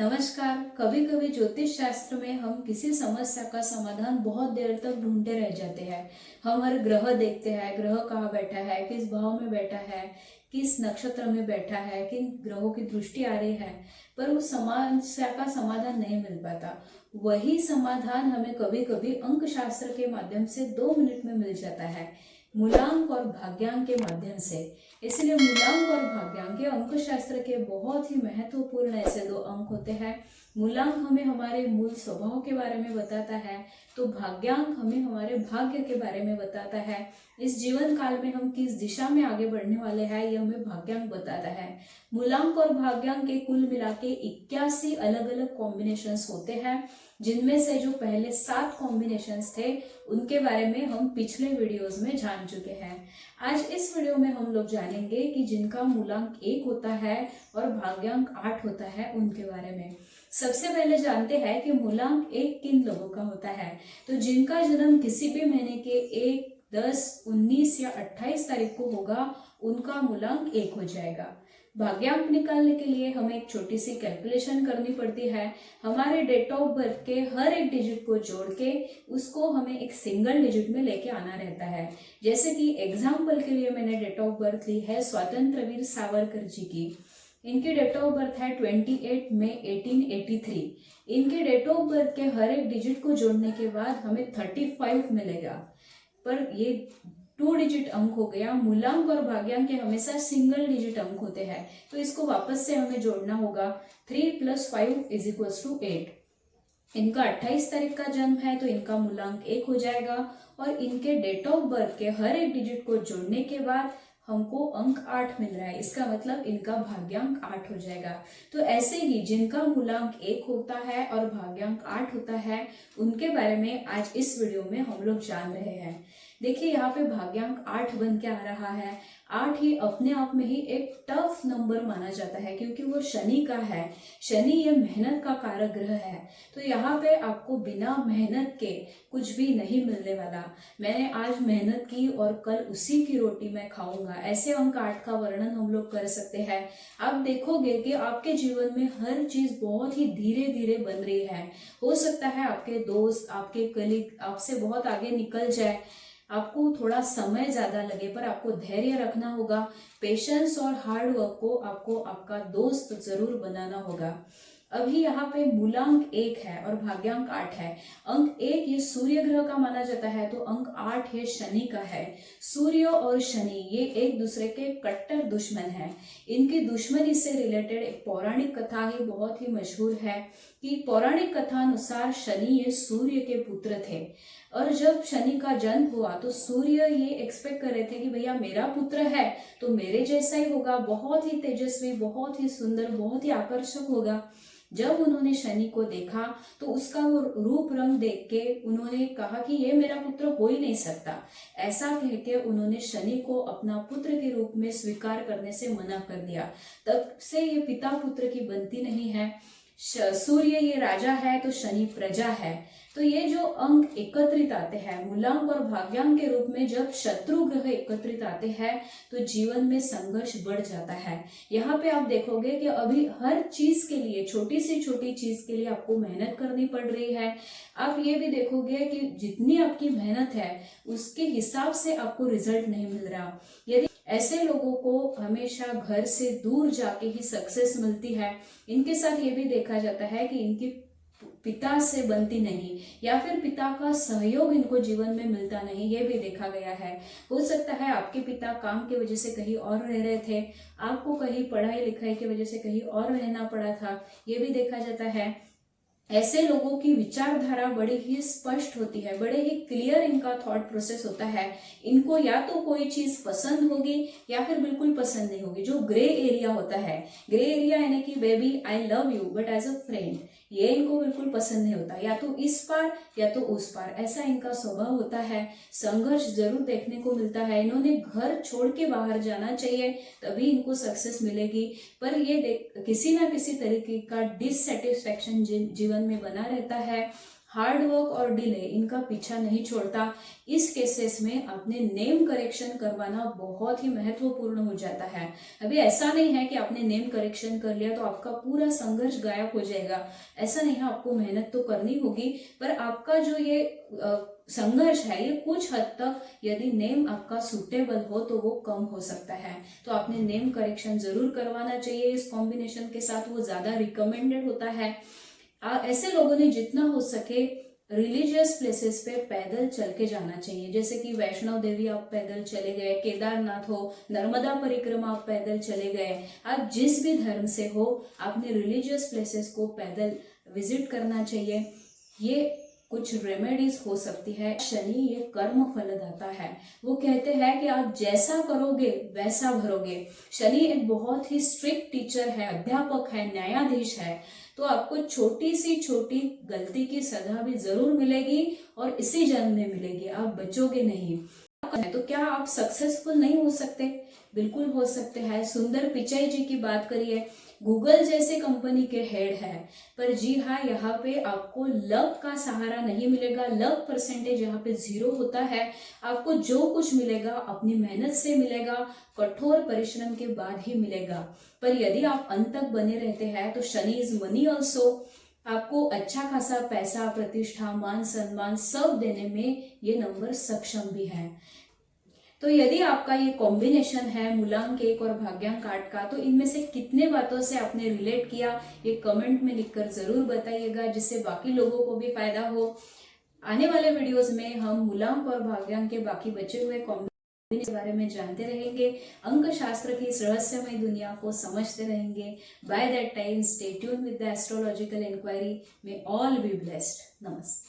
नमस्कार। कभी कभी ज्योतिष शास्त्र में हम किसी समस्या का समाधान बहुत देर तक ढूंढते रह जाते हैं। हम हर ग्रह देखते हैं, ग्रह कहाँ बैठा है, किस भाव में बैठा है, किस नक्षत्र में बैठा है, किन ग्रहों की दृष्टि आ रही है, पर उस समस्या का समाधान नहीं मिल पाता। वही समाधान हमें कभी कभी अंक शास्त्र के माध्यम से 2 मिनट में मिल जाता है, मूलांक और भाग्यांक के माध्यम से। इसलिए मूलांक और भाग्यांक ये अंक शास्त्र के बहुत ही महत्वपूर्ण ऐसे दो अंक होते हैं। मूलांक हमें हमारे मूल स्वभाव के बारे में बताता है, तो भाग्यांक हमें हमारे भाग्य के बारे में बताता है। इस जीवन काल में हम किस दिशा में आगे बढ़ने वाले हैं, ये हमें भाग्यांक बताता है। मूलांक और भाग्यांक के कुल मिला के 81 अलग अलग कॉम्बिनेशंस होते हैं, जिनमें से जो पहले 7 कॉम्बिनेशंस थे उनके बारे में हम पिछले वीडियोस में जान चुके हैं। आज इस वीडियो में हम लोग जानेंगे कि जिनका मूलांक 1 होता है और भाग्यांक 8 होता है उनके बारे में। सबसे पहले जानते हैं कि मूलांक 1 किन लोगों का होता है। तो जिनका जन्म किसी भी महीने के 1, 10, 19 या 28 तारीख को होगा, उनका मूलांक 1 हो जाएगा। भाग्यांक निकालने के लिए हमें एक छोटी सी कैलकुलेशन करनी पड़ती है। हमारे डेट ऑफ बर्थ के हर एक डिजिट को जोड़ के उसको हमें एक सिंगल डिजिट में लेके आना रहता है। जैसे कि एग्जाम्पल के लिए मैंने डेट ऑफ बर्थ ली है स्वतंत्र वीर सावरकर जी की। इनकी डेट ऑफ बर्थ है 28 मई 1883। इनके डेट ऑफ बर्थ के हर एक डिजिट को जोड़ने के बाद हमें 35 मिलेगा, पर ये 2 डिजिट अंक हो गया। मूलांक और भाग्यांक के हमेशा सिंगल डिजिट अंक होते हैं, तो इसको वापस से हमें जोड़ना होगा। 3 + 5 = 8। इनका 28 तारीख का जन्म है, तो इनका मूलांक 1 हो जाएगा। और इनके डेट ऑफ बर्थ के हर एक डिजिट को जोड़ने के बाद हमको अंक 8 मिल रहा है, इसका मतलब इनका भाग्यांक 8 हो जाएगा। तो ऐसे ही जिनका मूलांक 1 होता है और भाग्यांक 8 होता है, उनके बारे में आज इस वीडियो में हम लोग जान रहे हैं। देखिए यहाँ पे भाग्यांक 8 बन के आ रहा है। 8 ही अपने आप में ही एक टफ नंबर माना जाता है, क्योंकि वो शनि का है। शनि ये मेहनत का कारक ग्रह है, तो यहाँ पे आपको बिना मेहनत के कुछ भी नहीं मिलने वाला। मैंने आज मेहनत की और कल उसी की रोटी मैं खाऊंगा, ऐसे अंक 8 का वर्णन हम लोग कर सकते हैं। आप देखोगे कि आपके जीवन में हर चीज बहुत ही धीरे धीरे बन रही है। हो सकता है आपके दोस्त, आपके कलीग आपसे बहुत आगे निकल जाए, आपको थोड़ा समय ज्यादा लगे, पर आपको धैर्य रखना होगा। पेशेंस और हार्ड वर्क को आपको आपका दोस्त जरूर बनाना होगा। अभी यहाँ पे मूलांक 1 है और भाग्यांक 8 है। अंक 1 ये सूर्य ग्रह का माना जाता है, तो अंक 8 ये शनि का है। सूर्य और शनि ये एक दूसरे के कट्टर दुश्मन है। इनकी दुश्मनी से रिलेटेड एक पौराणिक कथा ही बहुत ही मशहूर है कि पौराणिक कथा अनुसार शनि ये सूर्य के पुत्र थे। और जब शनि का जन्म हुआ तो सूर्य ये एक्सपेक्ट कर रहे थे कि भैया मेरा पुत्र है तो मेरे जैसा ही होगा, बहुत ही तेजस्वी, बहुत ही सुंदर, बहुत ही आकर्षक होगा। जब उन्होंने शनि को देखा तो उसका वो रूप रंग देख के उन्होंने कहा कि ये मेरा पुत्र हो ही नहीं सकता। ऐसा कह के उन्होंने शनि को अपना पुत्र के रूप में स्वीकार करने से मना कर दिया। तब से ये पिता पुत्र की बनती नहीं है। सूर्य ये राजा है तो शनि प्रजा है। तो ये जो अंक एकत्रित आते हैं मूलांक और भाग्यांक के रूप में, जब शत्रु ग्रह एकत्रित आते हैं तो जीवन में संघर्ष बढ़ जाता है। यहाँ पे आप देखोगे कि अभी हर चीज के लिए, छोटी से छोटी चीज के लिए आपको मेहनत करनी पड़ रही है। आप ये भी देखोगे कि जितनी आपकी मेहनत है उसके हिसाब से आपको रिजल्ट नहीं मिल रहा। यदि ऐसे लोगों को हमेशा घर से दूर जाके ही सक्सेस मिलती है। इनके साथ ये भी देखा जाता है कि इनकी पिता से बनती नहीं, या फिर पिता का सहयोग इनको जीवन में मिलता नहीं, ये भी देखा गया है। हो सकता है आपके पिता काम की वजह से कहीं और रह रहे थे, आपको कहीं पढ़ाई लिखाई की वजह से कहीं और रहना पड़ा था, ये भी देखा जाता है। ऐसे लोगों की विचारधारा बड़ी ही स्पष्ट होती है, बड़े ही क्लियर इनका थॉट प्रोसेस होता है। इनको या तो कोई चीज पसंद होगी या फिर बिल्कुल पसंद नहीं होगी। जो ग्रे एरिया होता है, ग्रे एरिया यानी कि baby I love you but as a friend, ये इनको बिल्कुल पसंद नहीं होता। या तो इस पार या तो उस पार, ऐसा इनका स्वभाव होता है। संघर्ष जरूर देखने को मिलता है। इन्होंने घर छोड़ के बाहर जाना चाहिए, तभी इनको सक्सेस मिलेगी। पर ये किसी ना किसी तरीके का डिससेटिस्फैक्शन जीवन में बना रहता है। हार्ड वर्क और डिले इनका पीछा नहीं छोड़ता। इस केसेस में अपने नेम करेक्शन करवाना बहुत ही महत्वपूर्ण हो जाता है। अभी ऐसा नहीं है कि आपने नेम करेक्शन कर लिया तो आपका पूरा संघर्ष गायब हो जाएगा, ऐसा नहीं है। आपको मेहनत तो करनी होगी, पर आपका जो ये संघर्ष है ये कुछ हद तक, यदि नेम आपका सुटेबल हो तो वो कम हो सकता है। तो आपने नेम करेक्शन जरूर करवाना चाहिए इस कॉम्बिनेशन के साथ, वो ज्यादा रिकमेंडेड होता है। ऐसे लोगों ने जितना हो सके रिलीजियस प्लेसेस पे पैदल चल के जाना चाहिए, जैसे कि वैष्णो देवी आप पैदल चले गए, केदारनाथ हो, नर्मदा परिक्रमा आप पैदल चले गए। आप जिस भी धर्म से हो, आपने रिलीजियस प्लेसेस को पैदल विजिट करना चाहिए। ये कुछ रेमेडीज हो सकती है। शनि ये कर्म फलदाता है, वो कहते हैं कि आप जैसा करोगे वैसा भरोगे। शनि एक बहुत ही स्ट्रिक्ट टीचर है, अध्यापक है, न्यायाधीश है। तो आपको छोटी सी छोटी गलती की सजा भी जरूर मिलेगी और इसी जन्म में मिलेगी, आप बचोगे नहीं। तो क्या आप सक्सेसफुल नहीं हो सकते? बिल्कुल हो सकते हैं। सुंदर पिचाई जी की बात करिए, गूगल जैसे कंपनी के हेड है, पर जी हाँ, यहाँ पे आपको लक का सहारा नहीं मिलेगा। लक परसेंटेज यहाँ पे 0 होता है। आपको जो कुछ मिलेगा अपनी मेहनत से मिलेगा, कठोर परिश्रम के बाद ही मिलेगा। पर यदि आप अंत तक बने रहते हैं तो शनि इज मनी ऑल्सो, आपको अच्छा खासा पैसा, प्रतिष्ठा, मान सम्मान सब देने में ये नंबर सक्षम भी है। तो यदि आपका ये कॉम्बिनेशन है मूलांक 1 और भाग्यांक 8 का, तो इनमें से कितने बातों से आपने रिलेट किया ये कमेंट में लिखकर जरूर बताइएगा, जिससे बाकी लोगों को भी फायदा हो। आने वाले वीडियोस में हम मूलांक और भाग्यांक के बाकी बचे हुए कॉम्बिनेशन के बारे में जानते रहेंगे, अंक शास्त्र की इस रहस्यमय दुनिया को समझते रहेंगे। By that time stay tune with the astrological inquiry. May all be blessed. नमस्ते।